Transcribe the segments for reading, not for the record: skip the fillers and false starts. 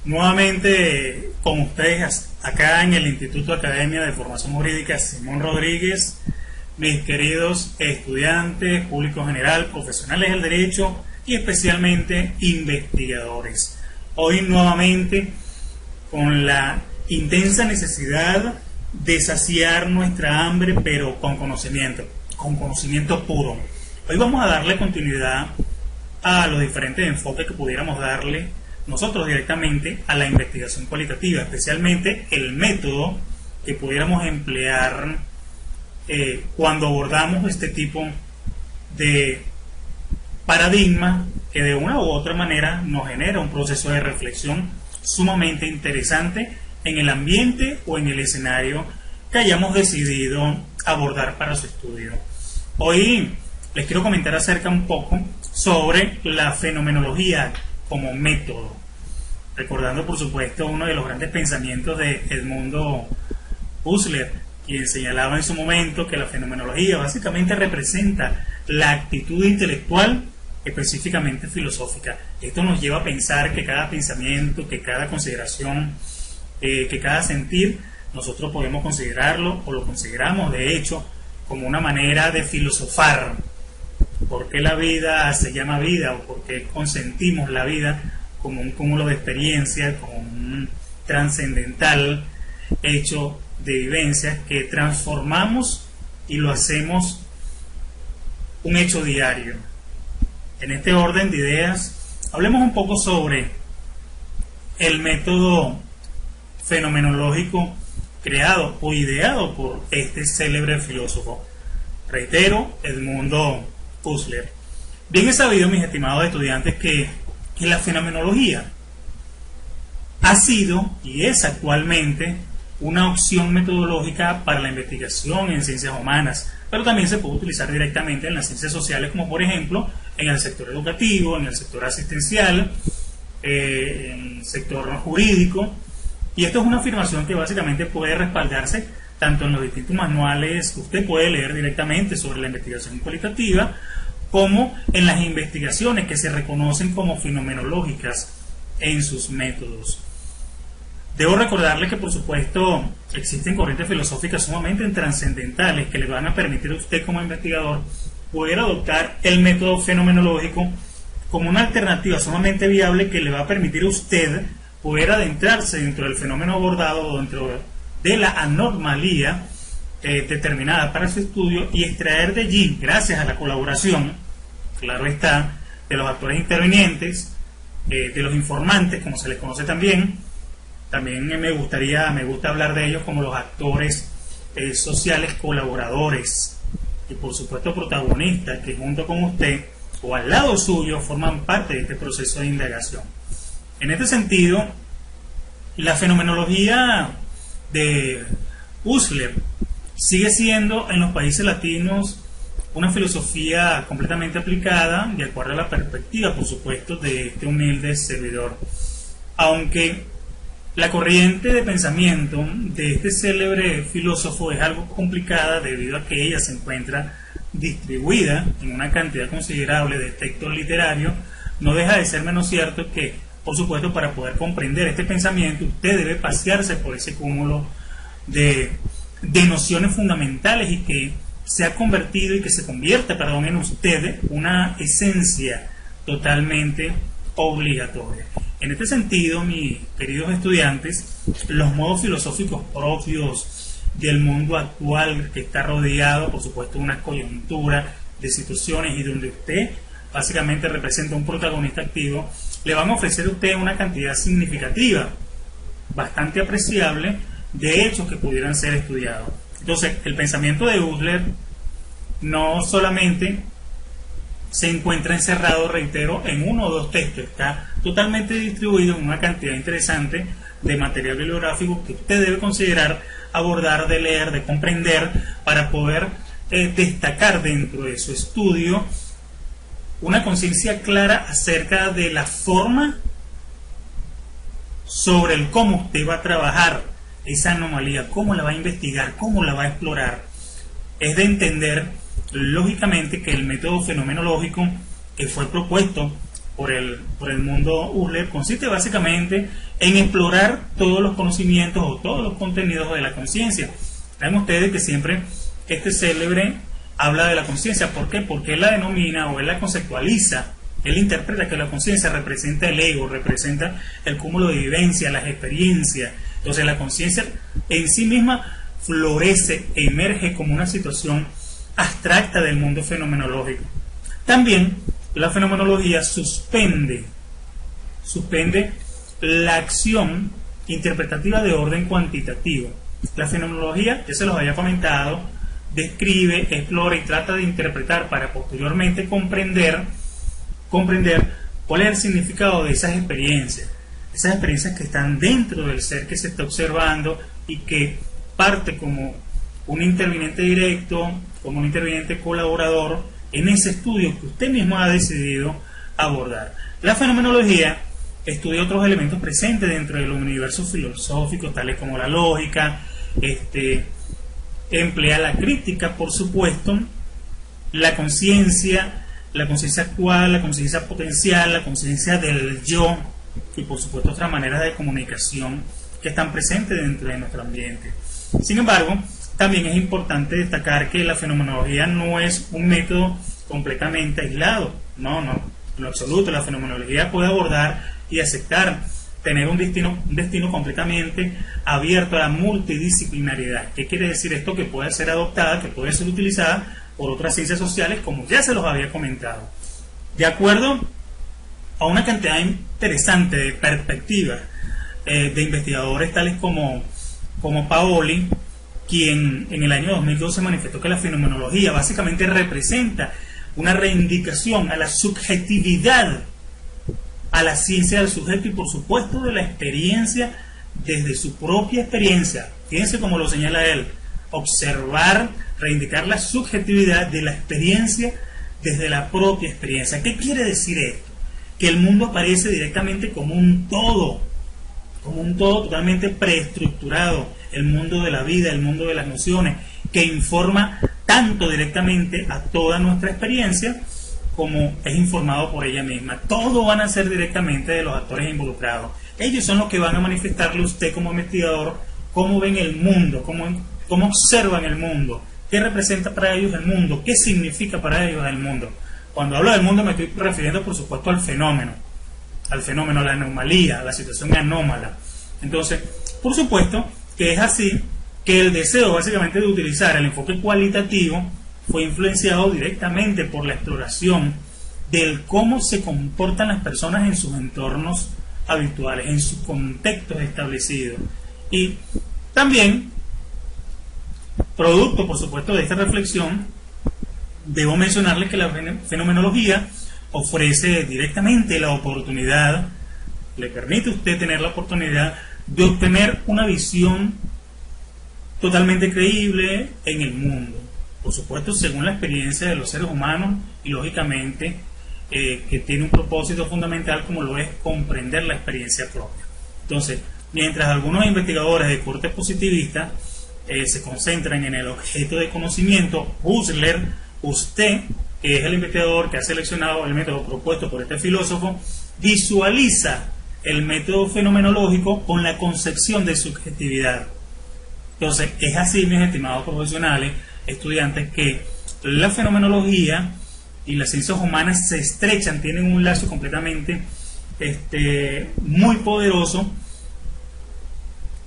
Nuevamente con ustedes acá en el Instituto Academia de Formación Jurídica Simón Rodríguez, mis queridos estudiantes, público general, profesionales del derecho y especialmente investigadores. Hoy nuevamente con la intensa necesidad de saciar nuestra hambre, pero con conocimiento puro. Hoy vamos a darle continuidad a los diferentes enfoques que pudiéramos darle nosotros directamente a la investigación cualitativa, especialmente el método que pudiéramos emplear cuando abordamos este tipo de paradigma que de una u otra manera nos genera un proceso de reflexión sumamente interesante en el ambiente o en el escenario que hayamos decidido abordar para su estudio. Hoy les quiero comentar acerca un poco sobre la fenomenología como método, recordando por supuesto uno de los grandes pensamientos de Edmundo Husserl, quien señalaba en su momento que la fenomenología básicamente representa la actitud intelectual, específicamente filosófica. Esto nos lleva a pensar que cada pensamiento, que cada consideración, que cada sentir, nosotros podemos considerarlo, o lo consideramos de hecho, como una manera de filosofar. ¿Por qué la vida se llama vida? ¿O por qué consentimos la vida como un cúmulo de experiencias, como un trascendental hecho de vivencias que transformamos y lo hacemos un hecho diario? En este orden de ideas, hablemos un poco sobre el método fenomenológico creado o ideado por este célebre filósofo. Reitero, Edmundo Husserl. Bien es sabido, mis estimados estudiantes, que la fenomenología ha sido y es actualmente una opción metodológica para la investigación en ciencias humanas, pero también se puede utilizar directamente en las ciencias sociales, como por ejemplo en el sector educativo, en el sector asistencial, en el sector jurídico. Y esto es una afirmación que básicamente puede respaldarse tanto en los distintos manuales que usted puede leer directamente sobre la investigación cualitativa, como en las investigaciones que se reconocen como fenomenológicas en sus métodos. Debo recordarle que, por supuesto, existen corrientes filosóficas sumamente trascendentales que le van a permitir a usted como investigador poder adoptar el método fenomenológico como una alternativa sumamente viable que le va a permitir a usted poder adentrarse dentro del fenómeno abordado, dentro de la anormalía determinada para su estudio, y extraer de allí, gracias a la colaboración, claro está, de los actores intervinientes, de los informantes, como se les conoce también me gusta hablar de ellos como los actores sociales colaboradores, y por supuesto protagonistas que junto con usted o al lado suyo forman parte de este proceso de indagación. En este sentido, la fenomenología de Husserl sigue siendo en los países latinos una filosofía completamente aplicada de acuerdo a la perspectiva, por supuesto, de este humilde servidor. Aunque la corriente de pensamiento de este célebre filósofo es algo complicada debido a que ella se encuentra distribuida en una cantidad considerable de textos literarios, no deja de ser menos cierto que, por supuesto, para poder comprender este pensamiento, usted debe pasearse por ese cúmulo de nociones fundamentales y que se ha convertido y que se convierte, en usted una esencia totalmente obligatoria. En este sentido, mis queridos estudiantes, los modos filosóficos propios del mundo actual, que está rodeado, por supuesto, de una coyuntura de situaciones y donde usted básicamente representa un protagonista activo, le van a ofrecer a usted una cantidad significativa, bastante apreciable, de hechos que pudieran ser estudiados. Entonces, el pensamiento de Husserl no solamente se encuentra encerrado, reitero, en uno o dos textos, está totalmente distribuido en una cantidad interesante de material bibliográfico que usted debe considerar, abordar, de leer, de comprender, para poder destacar dentro de su estudio una conciencia clara acerca de la forma sobre el cómo usted va a trabajar esa anomalía, cómo la va a investigar, cómo la va a explorar. Es de entender, lógicamente, que el método fenomenológico que fue propuesto por el mundo USLER consiste básicamente en explorar todos los conocimientos o todos los contenidos de la conciencia. Vean ustedes que siempre este célebre habla de la conciencia. ¿Por qué? Porque él la denomina o él la conceptualiza. Él interpreta que la conciencia representa el ego, representa el cúmulo de vivencias, las experiencias. Entonces la conciencia en sí misma florece, emerge como una situación abstracta del mundo fenomenológico. También la fenomenología suspende la acción interpretativa de orden cuantitativo. La fenomenología, ya se los había comentado, describe, explora y trata de interpretar para posteriormente comprender cuál es el significado de esas experiencias que están dentro del ser que se está observando y que parte como un interviniente directo, como un interviniente colaborador en ese estudio que usted mismo ha decidido abordar. La fenomenología estudia otros elementos presentes dentro del universo filosófico, tales como la lógica, emplea la crítica, por supuesto, la conciencia actual, la conciencia potencial, la conciencia del yo y por supuesto otras maneras de comunicación que están presentes dentro de nuestro ambiente. Sin embargo, también es importante destacar que la fenomenología no es un método completamente aislado, no, en lo absoluto. La fenomenología puede abordar y aceptar tener un destino completamente abierto a la multidisciplinariedad. ¿Qué quiere decir esto? Que puede ser adoptada, que puede ser utilizada por otras ciencias sociales, como ya se los había comentado, de acuerdo a una cantidad interesante de perspectivas de investigadores tales como Paoli, quien en el año 2012 manifestó que la fenomenología básicamente representa una reivindicación a la subjetividad, a la ciencia del sujeto y por supuesto de la experiencia desde su propia experiencia. Fíjense cómo lo señala él: observar, reivindicar la subjetividad de la experiencia desde la propia experiencia. ¿Qué quiere decir esto? Que el mundo aparece directamente como un todo totalmente preestructurado, el mundo de la vida, el mundo de las nociones, que informa tanto directamente a toda nuestra experiencia como es informado por ella misma. Todo van a ser directamente de los actores involucrados. Ellos son los que van a manifestarle a usted como investigador cómo ven el mundo, cómo observan el mundo, qué representa para ellos el mundo, qué significa para ellos el mundo. Cuando hablo del mundo me estoy refiriendo por supuesto al fenómeno, a la anomalía, a la situación anómala. Entonces, por supuesto que es así que el deseo básicamente de utilizar el enfoque cualitativo fue influenciado directamente por la exploración del cómo se comportan las personas en sus entornos habituales, en sus contextos establecidos. Y también, producto por supuesto de esta reflexión, debo mencionarles que la fenomenología ofrece directamente la oportunidad, le permite a usted tener la oportunidad de obtener una visión totalmente creíble en el mundo, por supuesto según la experiencia de los seres humanos y lógicamente que tiene un propósito fundamental como lo es comprender la experiencia propia. Entonces, mientras algunos investigadores de corte positivista se concentran en el objeto de conocimiento, Husserl, usted, que es el investigador que ha seleccionado el método propuesto por este filósofo, visualiza el método fenomenológico con la concepción de subjetividad. Entonces, es así, mis estimados profesionales, estudiantes, que la fenomenología y las ciencias humanas se estrechan, tienen un lazo completamente muy poderoso,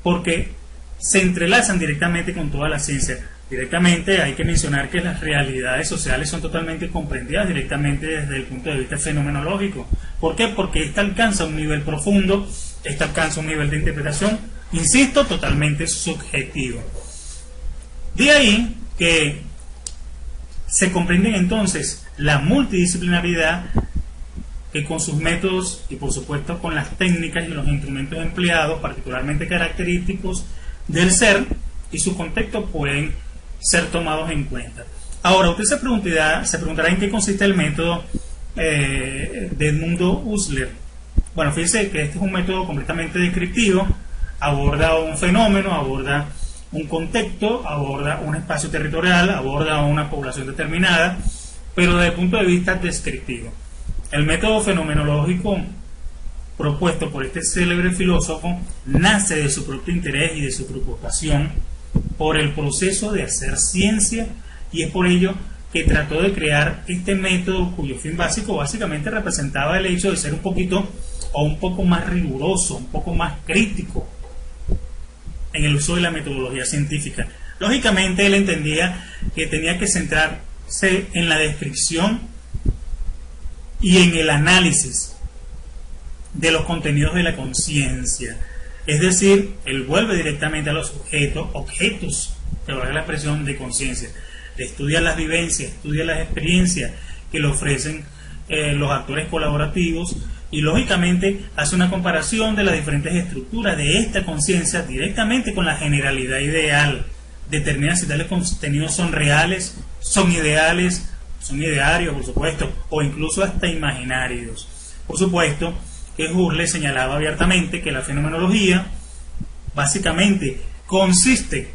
porque se entrelazan directamente con toda la ciencia. Directamente hay que mencionar que las realidades sociales son totalmente comprendidas directamente desde el punto de vista fenomenológico. ¿Por qué? Porque esta alcanza un nivel profundo, esta alcanza un nivel de interpretación, insisto, totalmente subjetivo. De ahí que se comprenden entonces la multidisciplinaridad, que con sus métodos y por supuesto con las técnicas y los instrumentos empleados, particularmente característicos del ser y su contexto, pueden ser tomados en cuenta. Ahora, usted se preguntará en qué consiste el método de Edmundo Husserl. Bueno, fíjese que este es un método completamente descriptivo, aborda un fenómeno, aborda un contexto, aborda un espacio territorial, aborda una población determinada, pero desde el punto de vista descriptivo. El método fenomenológico propuesto por este célebre filósofo nace de su propio interés y de su preocupación por el proceso de hacer ciencia, y es por ello que trató de crear este método cuyo fin básico básicamente representaba el hecho de ser un poquito o un poco más riguroso, un poco más crítico en el uso de la metodología científica. Lógicamente él entendía que tenía que centrarse en la descripción y en el análisis de los contenidos de la conciencia. Es decir, él vuelve directamente a los objetos, que valga la expresión, de conciencia. Estudia las vivencias, estudia las experiencias que le ofrecen los actores colaborativos, y lógicamente hace una comparación de las diferentes estructuras de esta conciencia directamente con la generalidad ideal. Determina si tales contenidos son reales, son ideales, son idearios, por supuesto, o incluso hasta imaginarios. Por supuesto que Husserl señalaba abiertamente que la fenomenología básicamente consiste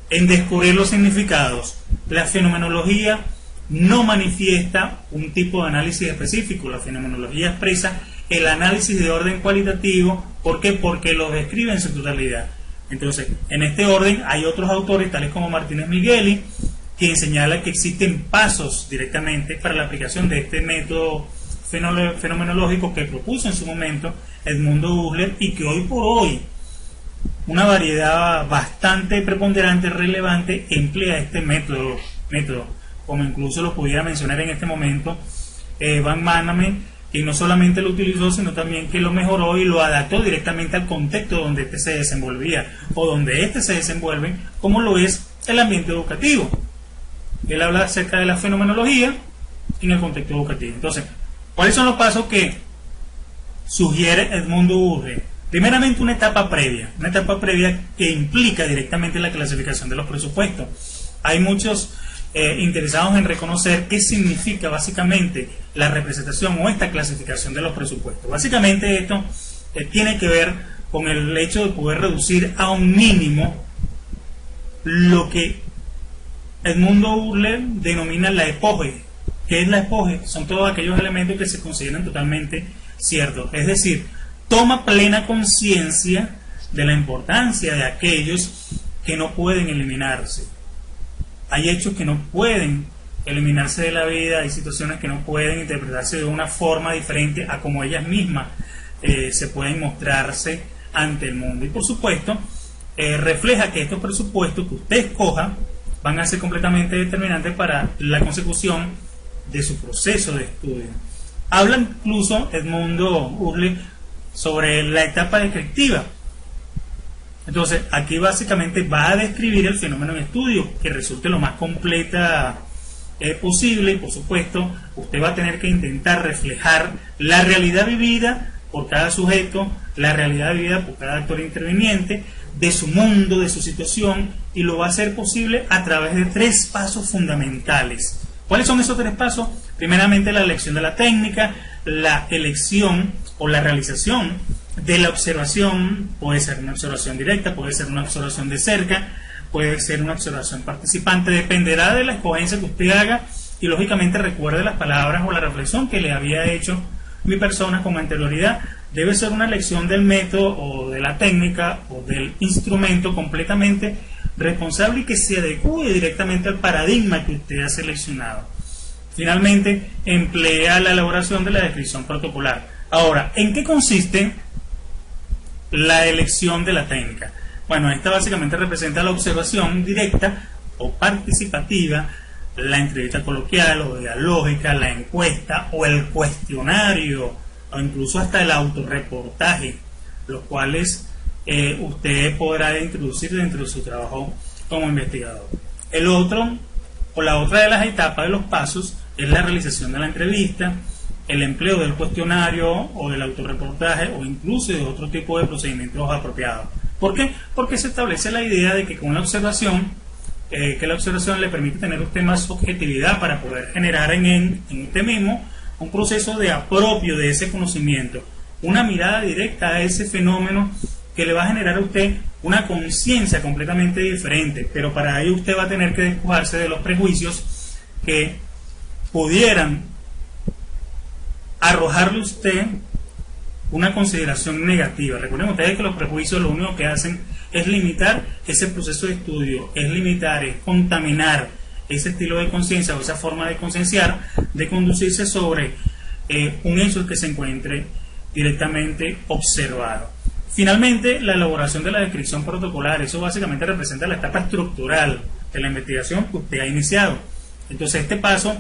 en descubrir los significados. La fenomenología no manifiesta un tipo de análisis específico. La fenomenología expresa el análisis de orden cualitativo. ¿Por qué? Porque lo describe en su totalidad. Entonces, en este orden hay otros autores, tales como Martínez Migueli, quien señala que existen pasos directamente para la aplicación de este método fenomenológico que propuso en su momento Edmundo Husserl, y que hoy por hoy una variedad bastante preponderante, relevante, emplea este método, como incluso lo pudiera mencionar en este momento Van Manamen, que no solamente lo utilizó, sino también que lo mejoró y lo adaptó directamente al contexto donde éste se desenvolvía, o donde éste se desenvuelve, como lo es el ambiente educativo. Él habla acerca de la fenomenología en el contexto educativo. Entonces, ¿cuáles son los pasos que sugiere Edmundo Husserl? Primeramente, una etapa previa que implica directamente la clasificación de los presupuestos. Hay muchos interesados en reconocer qué significa básicamente la representación o esta clasificación de los presupuestos. Básicamente esto tiene que ver con el hecho de poder reducir a un mínimo lo que Edmundo Husserl denomina la epoge. ¿Qué es la epoge? Son todos aquellos elementos que se consideran totalmente ciertos. Es decir, toma plena conciencia de la importancia de aquellos que no pueden eliminarse. Hay hechos que no pueden eliminarse de la vida, hay situaciones que no pueden interpretarse de una forma diferente a como ellas mismas se pueden mostrarse ante el mundo. Y por supuesto, refleja que estos presupuestos que usted escoja van a ser completamente determinantes para la consecución de su proceso de estudio. Habla incluso Edmundo Husserl sobre la etapa descriptiva. Entonces, aquí básicamente va a describir el fenómeno en estudio, que resulte lo más completa posible, y por supuesto, usted va a tener que intentar reflejar la realidad vivida por cada sujeto, la realidad vivida por cada actor interviniente, de su mundo, de su situación, y lo va a hacer posible a través de 3 pasos fundamentales. ¿Cuáles son esos 3 pasos? Primeramente, la elección de la técnica, la elección o la realización de la observación. Puede ser una observación directa, puede ser una observación de cerca, puede ser una observación participante, dependerá de la escogencia que usted haga, y lógicamente recuerde las palabras o la reflexión que le había hecho mi persona con anterioridad. Debe ser una elección del método o de la técnica o del instrumento completamente responsable y que se adecue directamente al paradigma que usted ha seleccionado. Finalmente, emplea la elaboración de la descripción protocolar. Ahora, ¿en qué consiste la elección de la técnica? Bueno, esta básicamente representa la observación directa o participativa, la entrevista coloquial o dialógica, la encuesta o el cuestionario, o incluso hasta el autorreportaje, los cuales usted podrá introducir dentro de su trabajo como investigador. El otro, o la otra de las etapas de los pasos, es la realización de la entrevista, el empleo del cuestionario o del autorreportaje, o incluso de otro tipo de procedimientos apropiados. ¿Por qué? Porque se establece la idea de que con la observación, que la observación le permite tener a usted más objetividad para poder generar en usted mismo un proceso de apropio de ese conocimiento, una mirada directa a ese fenómeno que le va a generar a usted una conciencia completamente diferente. Pero para ello usted va a tener que despojarse de los prejuicios que pudieran arrojarle a usted una consideración negativa. Recuerden ustedes que los prejuicios lo único que hacen es limitar ese proceso de estudio, es limitar, es contaminar ese estilo de conciencia o esa forma de concienciar, de conducirse sobre un hecho que se encuentre directamente observado. Finalmente, la elaboración de la descripción protocolar, eso básicamente representa la etapa estructural de la investigación que usted ha iniciado. Entonces, este paso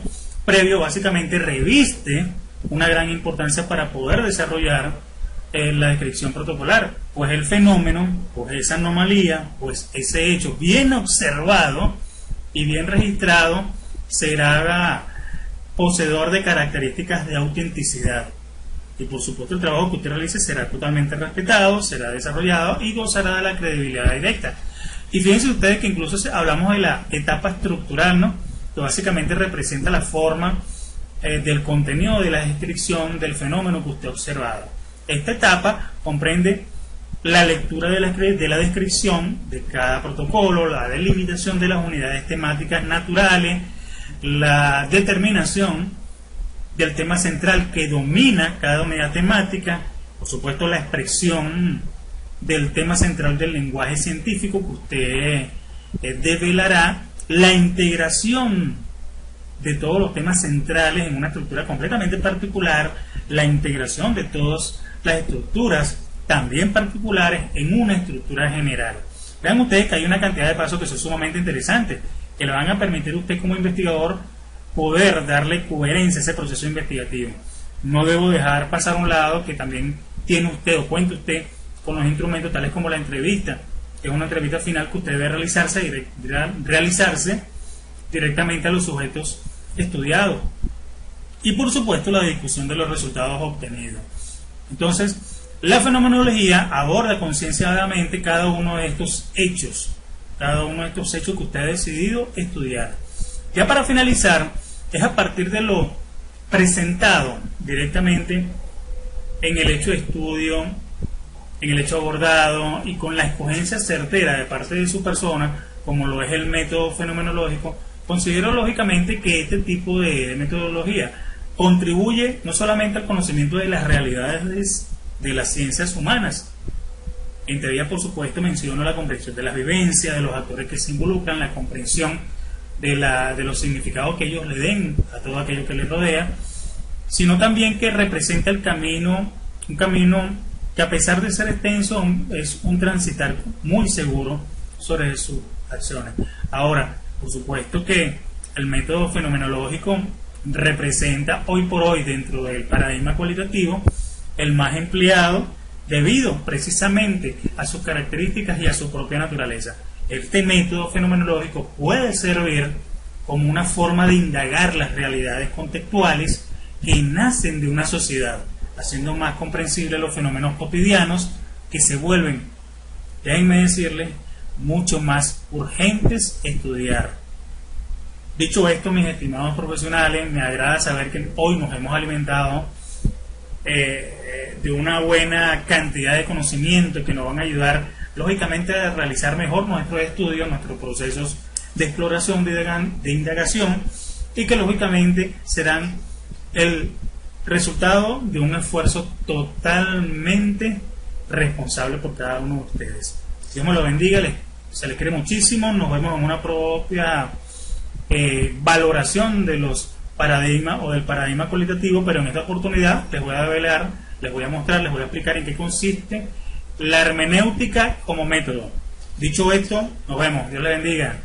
previo básicamente reviste una gran importancia para poder desarrollar la descripción protocolar, pues el fenómeno, pues esa anomalía, pues ese hecho bien observado y bien registrado será poseedor de características de autenticidad. Y por supuesto el trabajo que usted realice será totalmente respetado, será desarrollado y gozará de la credibilidad directa. Y fíjense ustedes que incluso hablamos de la etapa estructural, ¿no?, que básicamente representa la forma del contenido de la descripción del fenómeno que usted ha observado. Esta etapa comprende la lectura de la descripción de cada protocolo, la delimitación de las unidades temáticas naturales, la determinación del tema central que domina cada unidad temática, por supuesto la expresión del tema central del lenguaje científico que usted develará, la integración de todos los temas centrales en una estructura completamente particular, la integración de todas las estructuras también particulares en una estructura general. Vean ustedes que hay una cantidad de pasos que son sumamente interesantes, que le van a permitir a usted como investigador poder darle coherencia a ese proceso investigativo. No debo dejar pasar a un lado que también tiene usted o cuenta usted con los instrumentos tales como la entrevista, que es una entrevista final que usted debe realizarse directamente a los sujetos estudiados, y por supuesto la discusión de los resultados obtenidos. Entonces, la fenomenología aborda concienciadamente cada uno de estos hechos que usted ha decidido estudiar. Ya para finalizar, es a partir de lo presentado directamente en el hecho de estudio, en el hecho abordado y con la escogencia certera de parte de su persona, como lo es el método fenomenológico, considero lógicamente que este tipo de metodología contribuye no solamente al conocimiento de las realidades de las ciencias humanas. Entre ellas, por supuesto, menciono la comprensión de las vivencias, de los actores que se involucran, la comprensión de los significados que ellos le den a todo aquello que les rodea, sino también que representa el camino, un camino que a pesar de ser extenso, es un transitar muy seguro sobre sus acciones. Ahora, por supuesto que el método fenomenológico representa hoy por hoy dentro del paradigma cualitativo el más empleado debido precisamente a sus características y a su propia naturaleza. Este método fenomenológico puede servir como una forma de indagar las realidades contextuales que nacen de una sociedad, haciendo más comprensibles los fenómenos cotidianos que se vuelven, déjenme decirles, mucho más urgentes estudiar. Dicho esto, mis estimados profesionales, me agrada saber que hoy nos hemos alimentado de una buena cantidad de conocimientos que nos van a ayudar lógicamente a realizar mejor nuestros estudios, nuestros procesos de exploración, de indagación, y que lógicamente serán el resultado de un esfuerzo totalmente responsable por cada uno de ustedes. Dios me lo bendiga, se les quiere muchísimo, nos vemos en una propia valoración de los paradigmas o del paradigma cualitativo, pero en esta oportunidad les voy a develar, les voy a mostrar, les voy a explicar en qué consiste la hermenéutica como método. Dicho esto, nos vemos, Dios les bendiga.